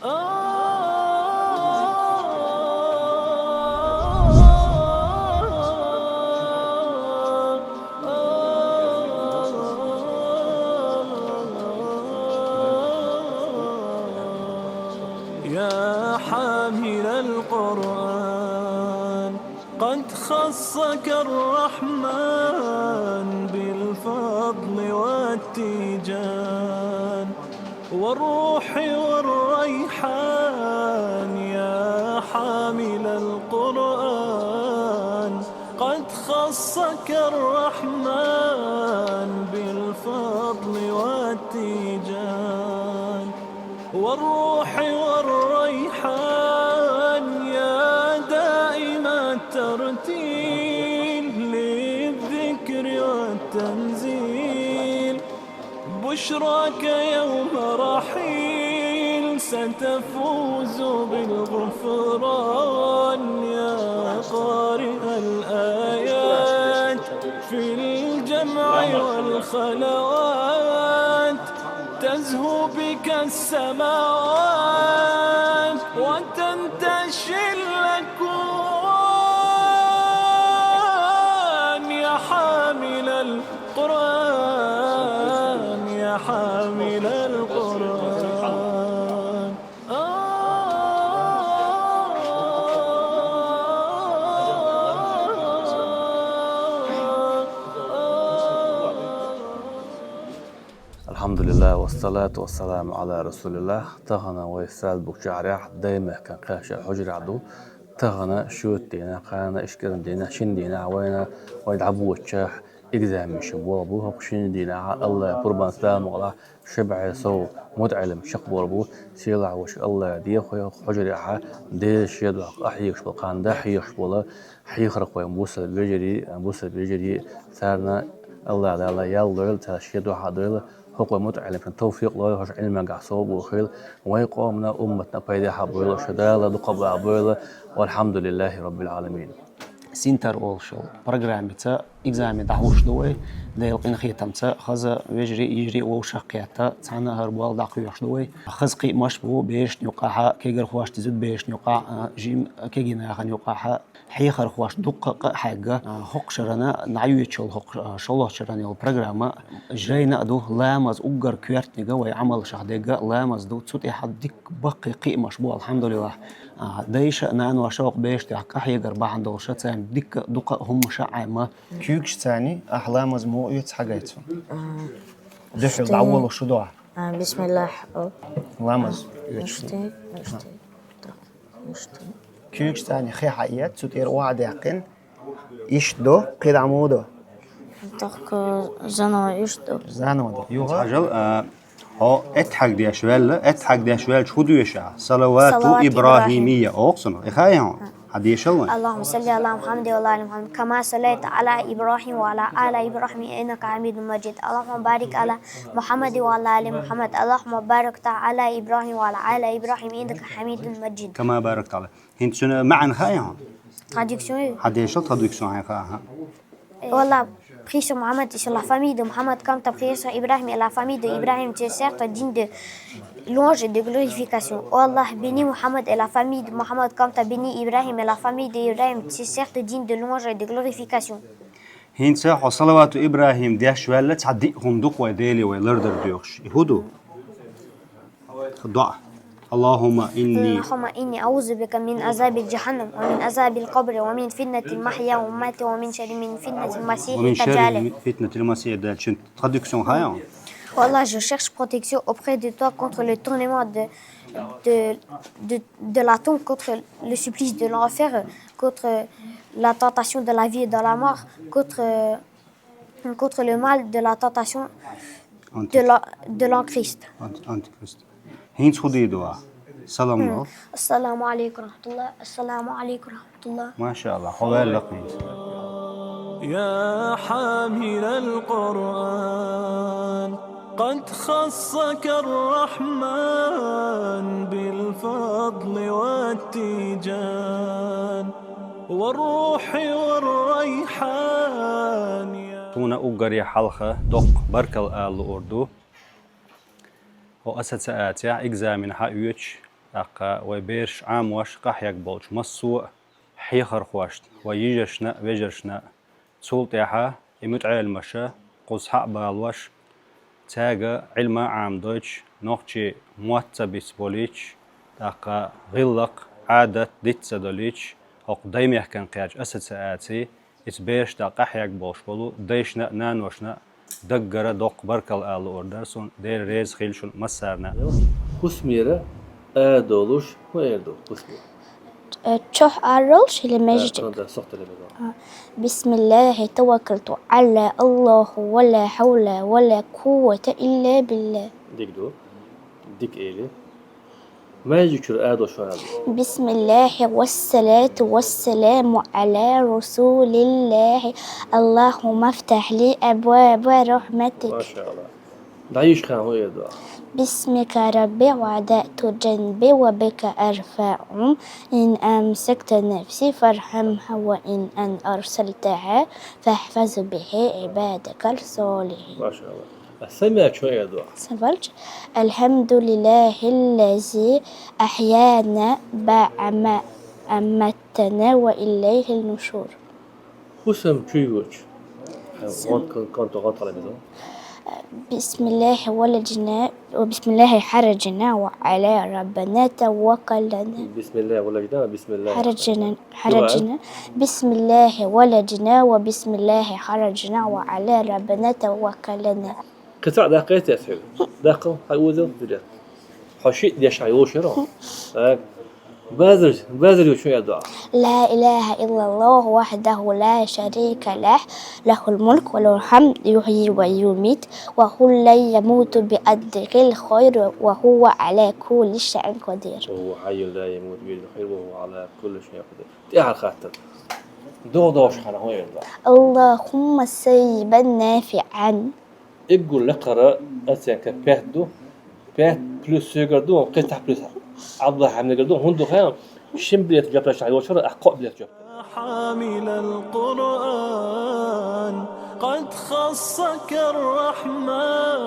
يا حامل القرآن قد خصك الرحمن بالفضل والتيجان والروح والريحان. يا حامل القرآن قد خصك الرحمن بالفضل والتيجان والروح والريحان. يا دائم الترتيل للذكر والتنزيل بشراك يوم رحيل ستفوز بالغفران. يا قارئ الآيات في الجمع والخلوات تزهو بك السماوات وتنتشي الأكوان. يا حامل القرآن يا حامل القرآن. الحمد لله والصلاة والسلام على رسول الله. تغنى ويسال بوكشاريح دايما كان قاشا حجر عدو تغنى شوت دينا قانا اشكرن دينا شن دينا وينا ويدعبو وتشاح إجزام شبوه أبوه قشين دينا الله قربان سلام الله شبع سو متعلم شقبور أبوه سيلع وش الله ديه حجر عها دي شيد أحيش بقان ده حيش ولا حيخرق ويمبوس البيجري ثارنا الله على الله يالله تشيد وحاضر حق متعلم في التوفيق الله يخش علم قعصوب وخيل ويقومنا أمتنا بيد حبيل شدالة دقب عبيل والحمد لله رب العالمين. سينتر أولشل برنامجتا إجزام دعوش دوي ديلقين خيتمتا خذ يجري وشقيتا تانا هربال دعوش دوي خذ مشبو بيش نقاها كيجر خواش تزود بيش نقاع جيم كيجينا خن يقاها حيخر خواش دقق حاجة حق شرنا نعيوتشل حق شلون شرنا البرنامج جرينا دو لامز أجر كويرت نجوا عمل شهدجا لامز دو تصوت يحدك بقي مشبو الحمد لله دايش نان وشوق بيش تحكي حيجر بعد دوشة دك دق هم شعمة كيوكش ثاني أحلام مزمو يتحقيتو دحل الأول وشدوع بسم الله لامز مشتي كيوكش ثاني خي حقيقة تطير واحد يقين يشدو قيد عمودو تحك زنا يشدو زانو يوها عجل ها اتحق دي شوال شو دو يشع صلوات إبراهيمية أقصنا إخايا هذه شلون اللهم صل على محمد وعلى آل محمد كما صليت على إبراهيم وعلى آل إبراهيم إنك حميد مجيد. اللهم بارك على محمد وعلى آل محمد. اللهم بارك على إبراهيم وعلى آل إبراهيم إنك حميد مجيد. كما باركت على هنت سنة معا خايا traduction هذه شو traduction هاي خاها والله prie sur Mohammed et sur la famille de Mohammed comme tu as prié sur Ibrahim et la famille d'Ibrahim, tu es certes digne de louange et de glorification. Oh Allah, bénis Mohammed et la famille de Mohammed comme tu as béni Ibrahim et la famille d'Ibrahim, tu es certes digne de louange et de glorification. هين ساحو صلوات إبراهيم ديش ولا تعدي هندق وديلي ولردر ديوخش يهودو دعاء اللهم إني أعوذ بك من عذاب جهنم ومن عذاب القبر ومن فتنة المحيا والممات ومن شر المسيح الدجال. ومن شر فتنة المسيح الدجال. traduction هاي Wallah, je cherche protection auprès de toi contre le tournement de la tombe, contre le supplice de l'enfer, contre la tentation de la vie et de la mort, contre le mal de la tentation de l'Antichrist. هين خذي دعاء سلام الله السلام عليكم ورحمة الله. السلام عليكم ورحمة الله. ما شاء الله حوال لقين. يا حامل القرآن قد خصك الرحمن بالفضل والتيجان والروح والريحان. تونا أوجري حلقة دق بركة الأردو وأسد ساعات إجزاء من حيوتش أقا وبيرش عام واش قحيك بولش مصو حيخر خواشت ويجشنا ويجرشنا تسولتيحا يمتعي المشا قوس حق بالواش تاجا علم عام دوتش نوختي مواتsa بيسبوليتش أقا غلق عادة ديتsa دوليتش أو دايم يحكن قياج أسد ساعتي إتبيرش دا قحيك بولش بولو دايشنا نانوشنا دقرة دوق بركل آل أوردرسون دير ريز خيلشون مسارنا Kusmira Erdoluş mu Erdo? Kusmira. تشوح أرل شيل مجد Kanada sohta lebeda. بسم الله توكلت على الله ولا حول ولا قوة إلا بالله. Dik do. Dik eğili. Mecükür Erdo şu an. بسم الله والصلاة والسلام على رسول الله اللهم افتح لي أبواب رحمتك. Maşallah. Dayış kan o Erdo. باسمك ربي وعدأت جنبي وبك أرفع إن أمسكت نفسي فارحمها وإن أن أرسلتها فاحفظ به عبادك الصالحين. Maşallah. Sema şu Erdo. سبلج الحمد لله الذي أحيانا بعما أمتنا وإليه النشور. Kusem çuyguç. Kanto kanto lebeda. بسم الله ولجنا وبسم الله حرجنا وعلى ربنا توكلنا. Bismillah ve lejna. Bismillah. حرجنا بسم الله ولجنا وبسم الله حرجنا وعلى ربنا توكلنا. قطع دقيقة يسهل. دقيقة حيوزن بده. حشيت ديش عيوش يرى. بازر يوشو يدعى. لا إله إلا الله وحده لا شريك له له الملك وله الحمد يحيي ويميت وهو لا يموت بيده الخير وهو على كل شيء قدير. وهو حي لا يموت بيده الخير وهو على كل شيء قدير. تعال خاطر. دوش حنا هو يدعى. اللهم سيبا نافعا. يقول لقرا أتيان كبهدو بهد بلس سيجردو قطع بلس عبد الله حمد جردو هندو خيام شمبليت جبل شعي وشر أحقاء بليت جبل. حامل القرآن قد خصك الرحمن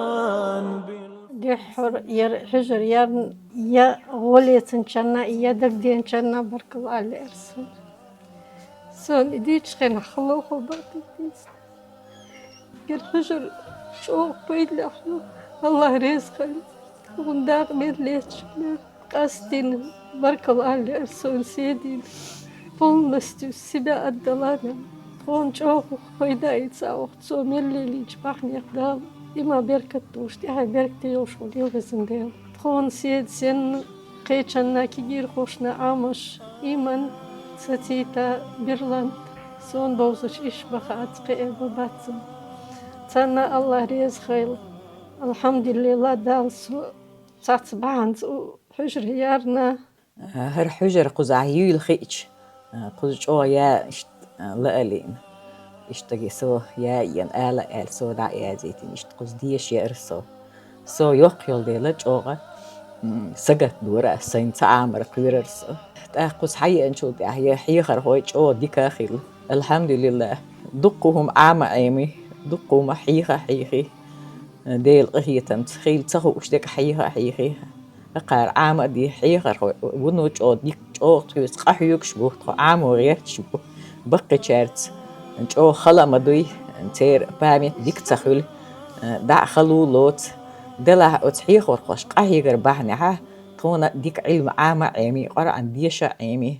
دحر حجر يا غولية شنا يا دردين شنا برك الله على إرسل سون ديش خنا خلوه وبركتيس قر حجر شو بيد لحلو الله رزق ونداق بيت ليش قاستين برك الله على إرسل سيدين بولنستو سبا الدلانا تون شو بيدا يتساوق سو ملي جبحني قدام إما بركتوش دي هاي بركتي يوشو ديو بزنديل تخون سيد سن قيتشنا كيجير خوشنا عامش إيمان ستيتا بيرلاند سون بوزش إش بخات قيبا باتم تانا الله ريز خيل الحمد لله دالسو تاتبعانت حجر هيارنا هر حجر قزعيو الخيج قزج أو يا لألين اشتغي سو يا ين آل سو دا يا زيتين اشتقز ديش يا إرسو سو يوقيل ديلج أوغا سجت دورا سين تعامر قيررسو تأخذ حي أنشو دي هي حيخر هويج أو ديكاخيل الحمد لله دقهم عام عيمي دقهم حيخي ديل قهيتم تخيل تخو اشتك حيخي قار عام دي حيخر ونوج أو ديك أو تيس قحيوك شبوه عام وغير شبوه بقي شارت أو خلا مدوي انتير بامي ديك تخيل دع خلو لوت دلا أتحيخ ورقش قهيغر بحنها تونا ديك علم عام عيمي قرأن ديشا عيمي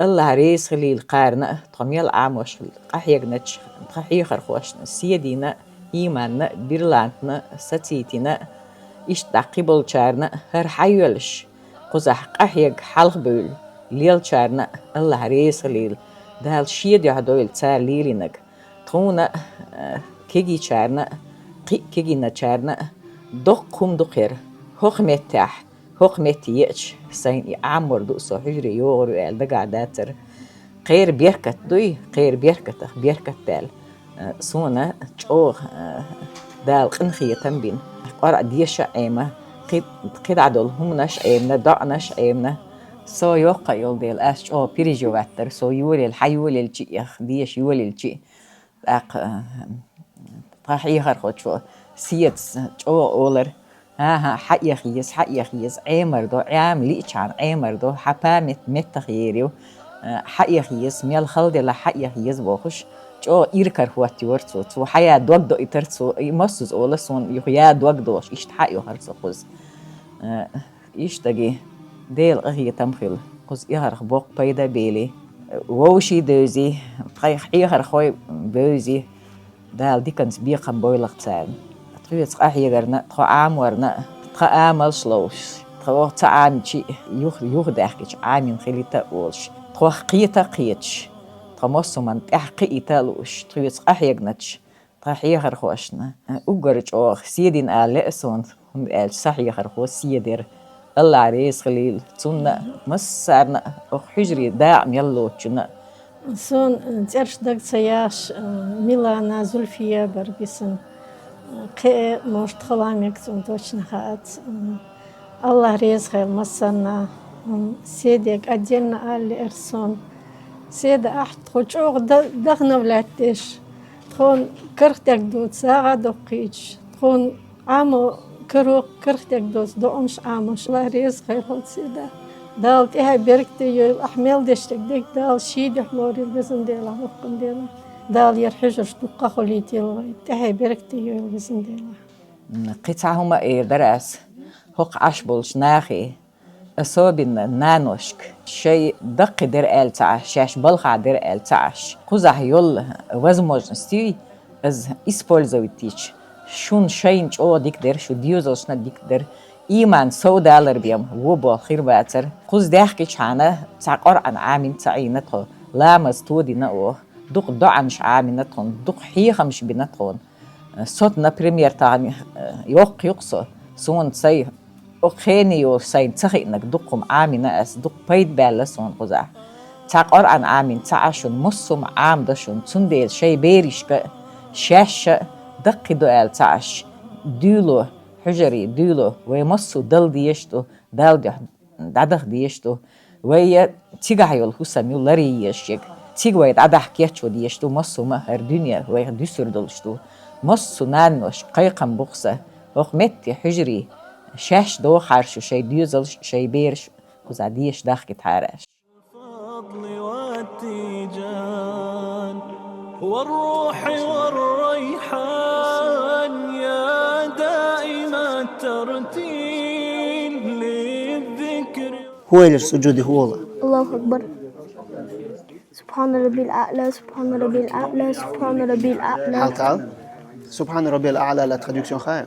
الله ريس خليل قارنا طميل عام وش قهيغ نتش قهيغر خوشنا سيدينا إيماننا بيرلانتنا ستيتنا إش تعقيبل شارنا هر حيولش قزح قهيغ حلق بول ليل شارنا الله ريس خليل دهال شيد يهدويل تسار ليلينك تونا كيجي شارنا كيجي نشارنا دقهم دقير هقمتح هقمتيش سين عمر دوسو حجري يورو ال دقعداتر غير بيركت دوي غير بيركت دال سونا جو دال قنخية تنبين قرأ ديشا عيمة قيد عدول هم نش عيمنا دعنش عيمنا سو يوقع يول ديل أش أو بيريجو واتر سو يولي الحيولي الجي ديش يولي الجي أق طاحي خرخوت شو سيت جو أولر ها حق يخيس عمر دو عام ليش عن عمر دو حبامت متخيريو حق يخيس ميال خلد لا حق يخيس بوخش جو إيركر هو تورتو تو حياة دوق دو إترتو يمسوز أولسون يخيا دوق دوش إيش حق يخرس قز إيش تجي ديل أخي تمخيل قز يهرخ بوق بيدا بيلي ووشي دوزي خيخ يهرخ خوي بوزي دال دي كنت بيقم بويلق تسان تخيل أحيا قرنا تخو عام ورنا تخو عامل سلوش تخو تعام شيء يوخ داخلش عامين خلي تقولش تخو قيتا قيتش تمسو من تحقيق تالوش تخيل أحيا قنتش تحيا خرخوشنا أقرج أوخ سيدين آلئسون هم قال صحيا خرخوش سيدير الله عريس خليل تسونا مسارنا أخ حجري داعم يلو تشنا سون ترش دك سياش ميلانا زلفية بربيسن قي مشت خلامك سون توشنا خات الله ريز خير مسنا سيدك أدينا اللي إرسون سيد أحد خوش دغنا ولاتش تكون كرختك دوت ساعة دقيقش تكون عامو كرختك دوت دومش عامش الله ريز خير هل سيدا دال تها بركتي يل أحمل دشتك ديك دال شيد حلوري البزن ديلا وقم ديلا دال يرحجر دقة خليتي الغاية تها بركتي يل البزن ديلا قطعهما إيه درس هق عشبولش ناخي أصابنا نانوشك شيء دق در آلتعش شاش بلخع در آلتعش قزح يل وزموج نستي از إسبولزويتيش شون شينج أو ديك در شو ديوزوشنا ديك در إيمان $100 بيم وبو خير باتر قز داخكي شانا تعقر عن عامين تعينتهم لامز تودي نقوه دوق دعنش عامينتهم دوق حيخمش بنتهم صوتنا بريمير تاني يوق يقصو سون سي أخيني يو سين تخي إنك دوقهم عامينا أس دوق بيت بالسون قزع تعقر عن عامين تعشون مصم عام دشون تنديل شي بيريشك شاش دقي دوال تعش دولو حجري دولو ويمسو دل ديشتو دال دادخ ديشتو ويا تيغايول حسام يولري يشيك تيغوي دادخ كيتشو ديشتو مسو مهر دنيا ويا دسر دلشتو مسو نانوش قيقم بخسه وخمتي حجري شاش دو خارشو شي ديوزل شي بيرش كوزا ديش داخ كتحارش الفضل والتيجان والروح والريحان يا دائم الترتيل للذكر هو السجود هو الله أكبر سبحان ربي الأعلى سبحان ربي الأعلى سبحان ربي الأعلى تعال سبحان ربي الأعلى la traduction خير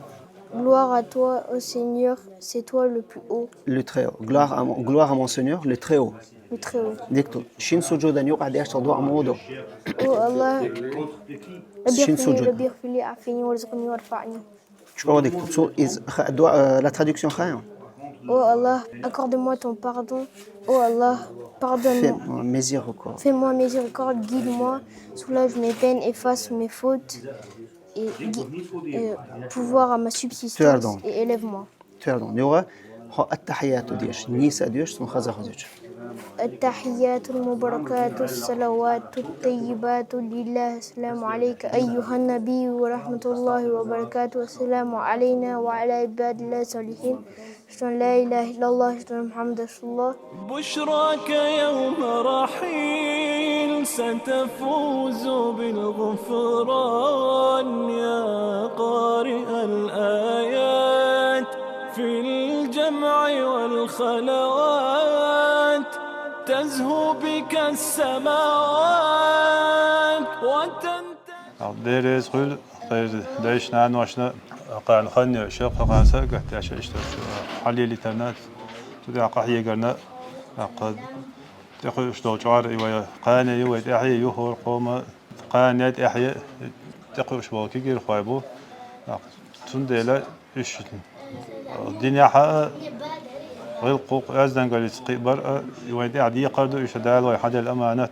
Gloire à toi, ô Seigneur, c'est toi le plus haut, le très haut gloire à mon Seigneur le très haut le très haut. ديكتو شين سجودا يقعد يشتغل دعاء موضوع Oh Allah, شين سجود ربي اغفر لي اعفني وارزقني وارفعني. شو ديكتو la traduction خير Oh Allah, accorde-moi ton pardon. Oh Allah, pardonne-moi. fais miséricorde Fais-moi miséricorde, guide-moi, soulage mes peines, efface mes fautes et pouvoir à ma subsistance Pardon. et élève-moi. pardon يوغا التحيات ديش نيسا ديش ثم خزا خزيج التحيات المباركات الصلوات الطيبات لله. السلام عليك أيها النبي ورحمة الله وبركاته. والسلام علينا وعلى عباد الله الصالحين. أشهد أن لا إله إلا الله أشهد أن محمدا رسول الله. بشراك يوم رحيل ستفوز بالغفران يا قارئ الآيات في الجمع والخلوات تزهو بك السماوات ديريز خل دايش نان واشنا قان خن شق قان سقت عشان اشتغل حلي لتنات تدع قحيه قرنا قد تاخذ اشتغل جار ويا قان يويد احيى يخور قوم قان يد احيى تاخذ شباب كير خايبو تندلا ايش الدنيا حق غلقوق أزدن قال يسقبر يويد عدي قردو إيش دال ويحد الأمانة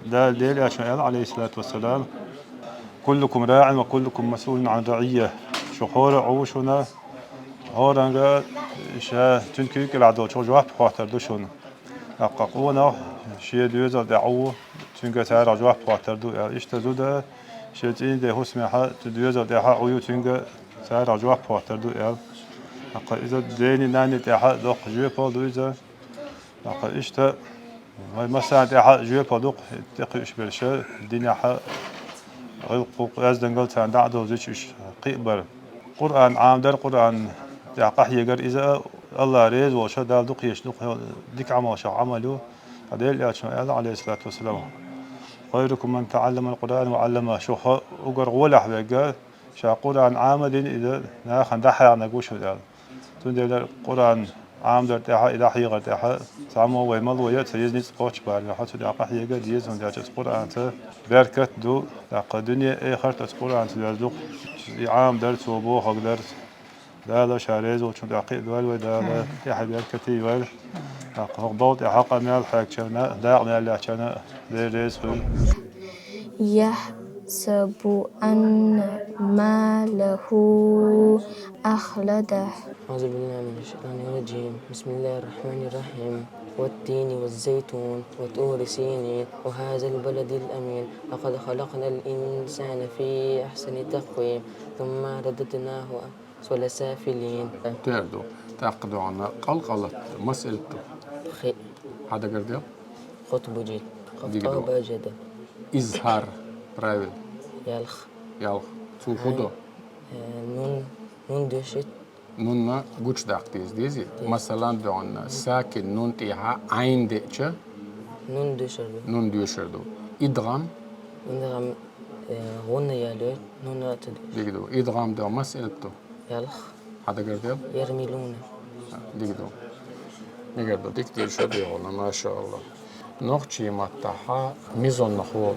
دال عشان عليه الصلاة والسلام كلكم راع وكلكم مسؤول عن رعية شخور عوشنا هورانجا إيش تنكيك العدو شو جواب خاطر دوشون أقونا شيء دوزا دعو تنكا سعر جواب خاطر دو إيش تزوده شيء تين ده حسمها تدوزا دعو عيو تنكا سعر جواب خاطر دو إذا ديني ناني تاحا دوق جوي بودو إذا إشتا مثلا تاحا جوي بودوق تقي إش برشة الدنيا حا غلق أزدن قلت عن دعدو زيش قيبر قرآن عام در قرآن تاقح يقر إذا الله ريز وشا دال دوق يشدوق ديك عمل شا عملو هذا اللي أشمع عليه الصلاة والسلام خيركم من تعلم القرآن وعلمه شو أقر ولا حبيقة شا قرآن عامل إذا ناخن دحيا نقوش هذا تندل القرآن عام در تاحا إذا حيغر تاحا سامو ويمل ويا تيزني تقوش بار حتى تاقح يقر ديز من داش القرآن بركت دو تاق دنيا آخر القرآن تدرسوق عام در توبو حق در دالا شاريز وشون تاقي دول ودالا تاحا بركتي ول تاق ضوط حق مال حاجنا داع مال عشان درس يحسب أن ماله أخلده. أعوذ بالله من الشيطان الرجيم. بسم الله الرحمن الرحيم. والتين والزيتون وطور سينين وهذا البلد الأمين لقد خلقنا الإنسان في أحسن تقويم ثم رددناه أسفل سافلين. تعرضوا تعقدوا عنا قلقلة مسألته خي هذا قرديل خطب جيد خطاب جدا إظهار برايل يالخ سوفودو نون دشت نون قوش داقتيز ديزي مثلا دون ساكن نون تيها عين ديتشا نون ديشردو إدغام غنى يالوت نون أتدي ديجدو إدغام دو مسألته يالخ هذا قرديل يرميلون ديجدو نقدر ديك شدي والله ما شاء الله نوخشي متاحا ميزون نخول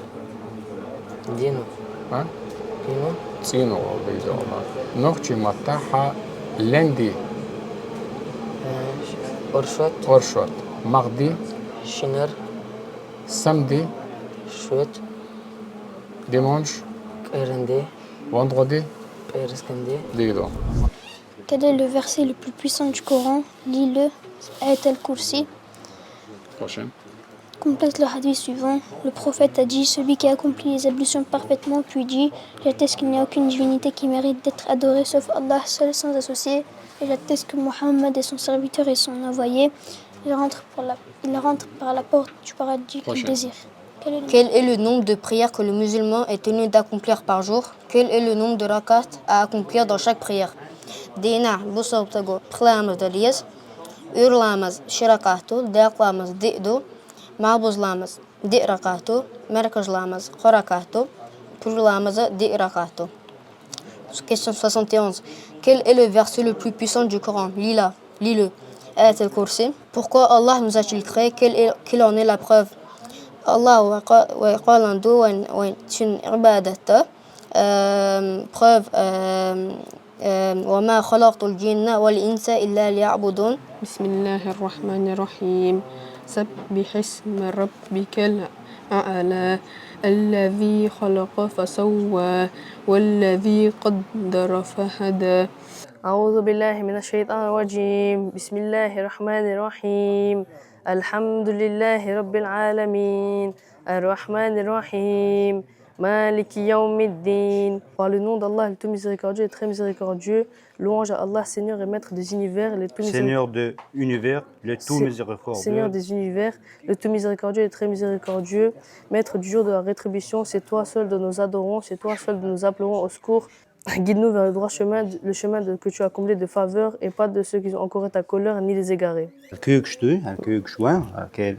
دينو ها دينو تسينو بيجي والله نوخشي متاحا لندي أرشوت مغدي شنر سمدي شوت ديمونش كيرندي vendredi بيرسكندي ديجدو. Quel est le verset le plus puissant du Coran? Lis-le. Ayat al-Kursi. Prochain. Complète le hadith suivant. Le prophète a dit: celui qui accomplit les ablutions parfaitement, puis dit: j'atteste qu'il n'y a aucune divinité qui mérite d'être adorée sauf Allah, seul sans associé. Et j'atteste que Mohammed est son serviteur et son envoyé. Il rentre par la porte du paradis qu'il désire. Quel est le nombre de prières que le musulman est tenu d'accomplir par jour? Quel est le nombre de rakats à accomplir dans chaque prière? Dina, busabtago, pxlamız daliyaz, ürlamız şirakatu, daqlamız di'du, mabuzlamız di'rakatu, merkajlamız khorakatu, purlamız di'rakatu. Question 71. Quel est le verset le plus puissant du Coran? Lis-le. Ayat al-Kursi. Pourquoi Allah nous a-t-il créé? Quelle en est la preuve? Allah wa qalandu wa tin ibadata. Preuve وما خلقت الجن والإنس إلا ليعبدون. بسم الله الرحمن الرحيم. سبح اسم ربك الأعلى الذي خلق فسوى والذي قدر فهدى. أعوذ بالله من الشيطان الرجيم. بسم الله الرحمن الرحيم. الحمد لله رب العالمين الرحمن الرحيم مالك يوم الدين. Par le nom d'Allah, le tout miséricordieux et très miséricordieux, louange à Allah, Seigneur et Maître des univers, le tout Seigneur de l'univers, le tout miséricordieux. Seigneur des univers, le tout miséricordieux et très miséricordieux, Maître du jour de la rétribution, c'est toi seul de nous adorons, c'est toi seul de nous appellerons au secours. Guide-nous vers le droit chemin, le chemin que tu as comblé de faveurs et pas de ceux qui ont encouru ta colère ni les égarés. Kökstü, kökşwa, kel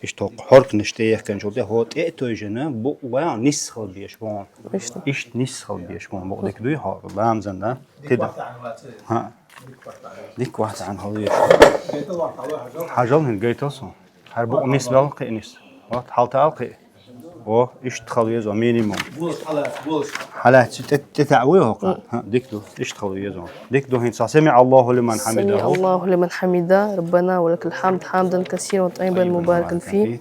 işte hork nişteyek kan jolda hot etojena bu wa nisxal biyashbon. İşte nisxal biyashbon. Bu dekduy ha lamzanda كده ها ديك واحدة عن هذه حاجلهن جيتوسو هربو نسبة قينيس حالت ألقي و اشتغل يزو مينيموم حالات تتعويه ديك دو اشتغل يزو ديك دو هين سمع الله لمن حمده سمع الله لمن حمده ربنا ولك الحمد حمدا كثيرا طيبا مباركا فيه.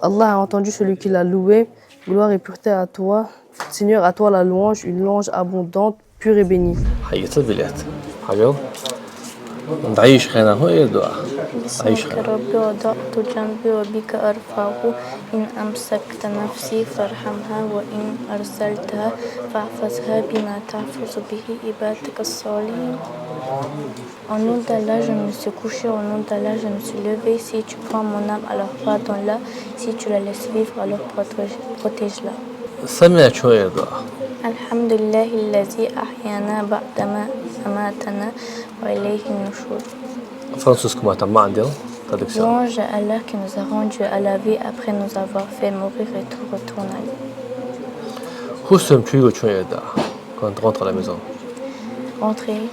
Allah a entendu celui qui l'a loué. Gloire et pureté à toi. Seigneur, à toi la louange, une louange abondante, pure et bénie. حية البلاد حاجة نعيش خينا هو يدعى بسمك ربي وضعت جنبي وبك أرفعه إن أمسكت نفسي فارحمها وإن أرسلتها فاحفظها بما تحفظ به عبادك الصالحين. Au nom d'Allah, je me suis couché, au nom d'Allah, je me suis levé. Si tu prends mon âme, alors pardonne-la. Si tu la laisses vivre, alors protège-la. سمع شو يرضى الحمد لله الذي أحيانا بعدما أماتنا وإليه النشور. فرانسوس كما تم عندي traduction. Louange à Allah qui nous a rendu à la vie après nous avoir fait mourir et tout retourne à lui. حسن شو شو يرضى quand rentre à la maison. Entrez.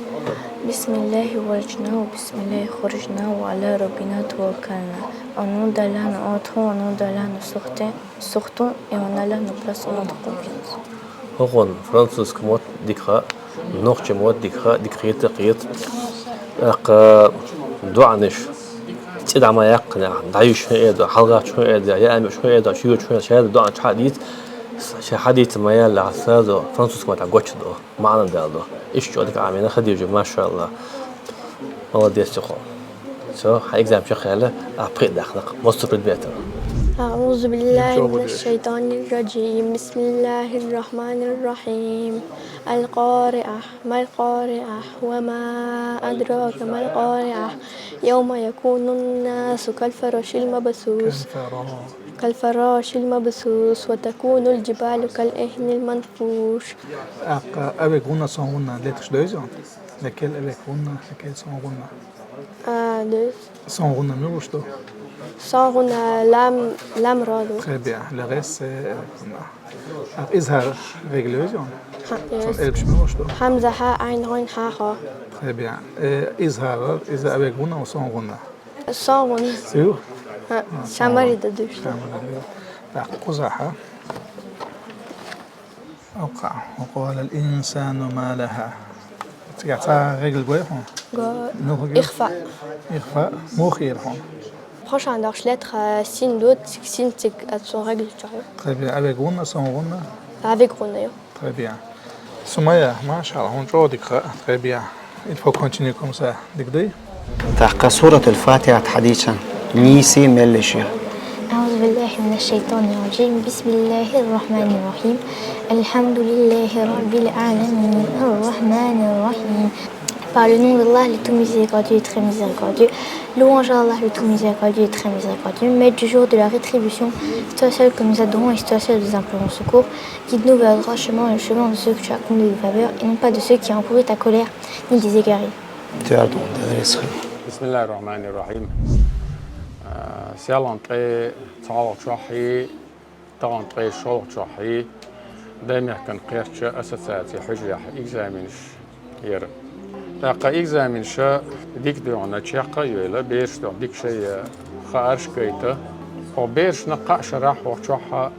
Bismillah walajna wa bismillah khurajna wa ala rabbina tawakkalna. Au nom d'Allah nous entrons, au nom d'Allah nous sortons et en Allah nous plaçons notre confiance. هون فرانسوس كموت ديكها نوخش موت ديكها ديكريت قيت دعنش تدع ما يقنع دعيش شو إيدا حلقة شو إيدا يا أمي شو إيدا شو شهادة دعن حديث حديث ما يلا عسادو فرانسوس كموت عقوش دو معنا دالدو إيش شو أديك عامينا خديجة ما شاء الله والله ديس تقول سو حيجزم شخيلة أبقي دخلك مستقبل بيته. أعوذ بالله من الشيطان الرجيم. بسم الله الرحمن الرحيم. القارعة ما القارعة وما أدراك ما القارعة يوم يكون الناس كالفراش المبثوث وتكون الجبال كالعهن المنفوش. Avec una sont una lettre deux ans. Laquelle avec una laquelle sont una. Deux. Sont una nous je dois. Sans una lam rado. Très bien. Le reste c'est إظهار régulation. Son elf nous je dois. حمزة حاء عين غين حاء خاء. Très bien. إظهار إذا avec una ou sans una. Sans una. Sûr. شامري ددوش. قزحة أوقع وقال الإنسان ما لها تقع رجل قويهم إخفاء مخير هم prochain d'arche lettre signe d'autre signe c'est son règle très bien avec غنة sans غنة avec غنة très bien سمية ما شاء الله هون جودك très bien il faut continuer comme ça دقدي تحقق سورة الفاتحة حديثا ميسي ملشي. أعوذ بالله من الشيطان الرجيم. بسم الله الرحمن الرحيم. الحمد لله رب العالمين الرحمن الرحيم. Par le nom d'Allah, le tout miséricordieux et très miséricordieux. Louange à Allah, le tout miséricordieux et très miséricordieux. Maître du jour de la rétribution, c'est toi seul que nous adorons et c'est toi seul que nous implorons secours. Guide-nous vers le droit chemin et le chemin de ceux que tu as comblés de faveur et non pas de ceux qui ont encouru ta colère ni des égarés. Bismillah ar-Rahman ar-Rahim. سيالنطي تعالق شوحي تغنطي شوق شوحي دايما كان قيرتش أساساتي حجري إكزامينش ير تاقا إكزامينش ديك ديونا تشاقا يولا بيرش دون ديك شي خارش كيتا وبيرش نقا شراح وشوحا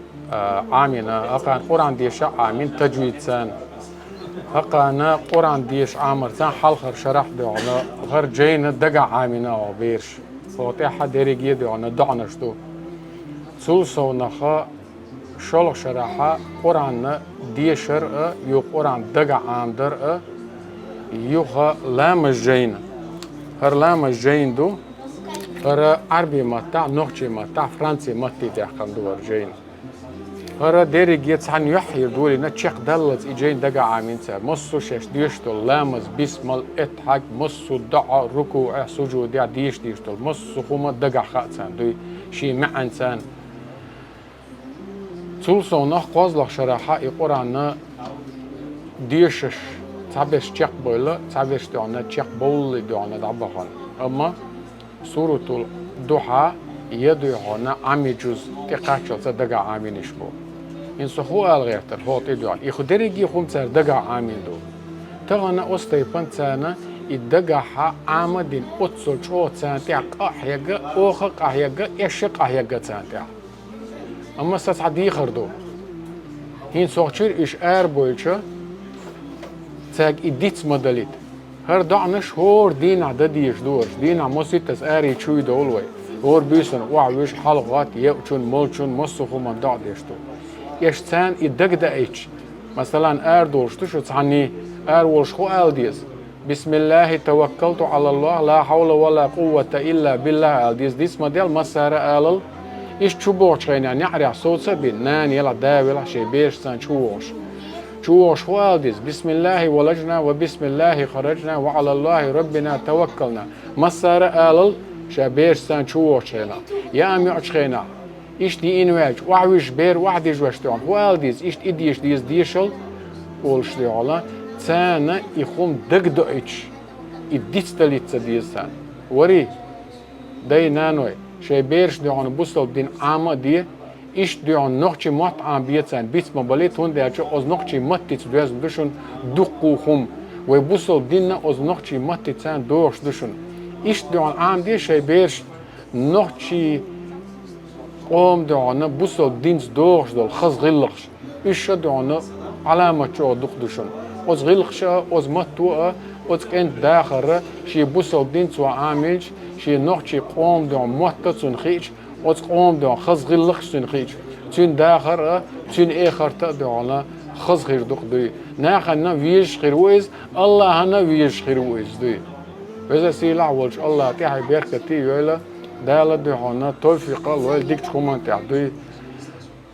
عامينا أقان قران ديشا عامين تجويد سان أقانا قران ديش عامر سان حلخر شراح ديونا غير جينا دقا عامينا وبيرش فاتحة درجية دعنا دعنا شتو سوسو نخا شلق شرحة قرآن ديشر يو قرآن دقع عامدر يوها لام الجين هر لام الجين دو هر عربي متاع نوخشي متاع فرنسي متي داخل دور جين هر درجية سان يحيي دولي نتشيق دلز إجين دقع عامين سار مصو شش ديشتو لامز بسم الاتحاق مصو دعا ركوع سجود دع ديشتو مصو خوما دقع خاتسان دوي شي معن سان سولسو نخ قوزلق شراحة قرآن ديشش تعبش تشيق بولا تعبش دعنا تشيق بولي دعنا دعبخان أما سورة الضحى يدعونا عمي جز تقاشل دقع عامين شبو إن سخو الغيرتر هو تدعون يخدرجي خم سر دقع عامين دو تغنى أستيبان سنة الدقع عامدين أتصل شو سنتي أحيجا أخك أحيجا إشق أحيجا سنتي أما ستعدي خردو هين سوتشير إيش بولشة تاج إديت مدلت هر دعنش هور دين عدديش دورش دين عموسي تسأري شوي دولوي هور بيسن وعويش حلقات يأتون ملشون مصفو من دع ديشتو يشتان يدقد ايش مثلا دورشتو شو تعني ولش خو الديز بسم الله توكلت على الله لا حول ولا قوة إلا بالله الديز ديس مديل مسار آلل إيش تشوبوش غينا نعري صوت سبين نان يلا داولا شي بيش سان تشوش شوش والديز بسم الله ولجنا وبسم الله خرجنا وعلى الله ربنا توكلنا مصار آلل شابير سان شوش هنا يا أمي أشخينا إشتي إنواج وعوش بير وعديش وشتون والديز إشت إديش ديز ديشل قولشتي على تانا يخوم دقدقش إديستليتس ديزان وري داي نانوي شي بيرش ديون بوصل دين عامة دي إيش ديون نوخشي مات عم بيتسان بيت مباليت هون ديالش أز نوخشي مات تيتس دوشن دقوهم وبوصل دينا أز نوخشي مات تيتسان دوش دوشن إيش ديون عام دي شي بيرش نوخشي قوم ديون بوصل دينز دوش دول خز غلقش إيش ديون علامة شو دق دوشن أز غلقش أز ماتوا أز كنت داخل شي بوصل دينز وعاملش شي نوخشي قوم ديون مات تسنخيش أز قوم ديون خز غلقش تنخيش تين داخل تين آخر تديون خز غير دق دوي ناخنا ويش خير ويز الله هنا ويش خير ويز دوي وإذا سيلا ولش الله تحي بركتي يلا دالة دهونا توفيق الله ديك تخومن تعدي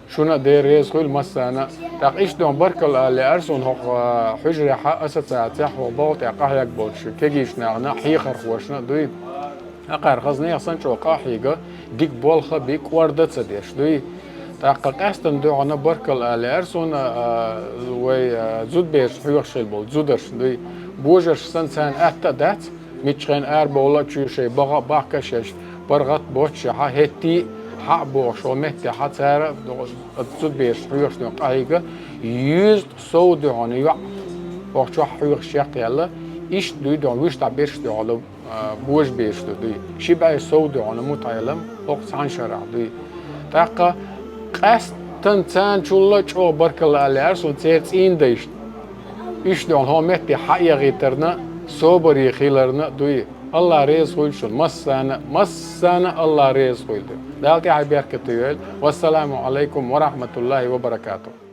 شونا دير ريز خيل مسانا تاقيش دون بركل اللي أرسون هو حجرة حق أسد ساعتها وباوت يقاه يقبلش كيجيش نعنا حيخر خوشنا دوي أقار خزني أصلا شو قاحيقة ديك بولخة بيك وردة سديش دوي تاقق أستن دهونا بركل اللي أرسون وي زود بيش حيوخ شيل زودرش دوي بوجرش سنسان أتا دات ميتشين أربعة شو شيء بقى باكشش برغت بوتش هتي حق بوش ومتي حتى تزود بيش حيوش دون قايقة يوزد صود دون يع وقت حيوش شيخ يلا إيش دوي دون ويش تعبيرش دون بوش بيش دوي شي بقى صود دون متعلم وقت عن شرع دوي تاقة قاس تنتان شو شو برك الله على أرسل تيرت إين ديش إيش دون هو متي حق يغيترنا صبر يخيلرنا دوي الله ريز خلشون مسانا الله ريز خلده دالتي حبيرك والسلام عليكم ورحمة الله وبركاته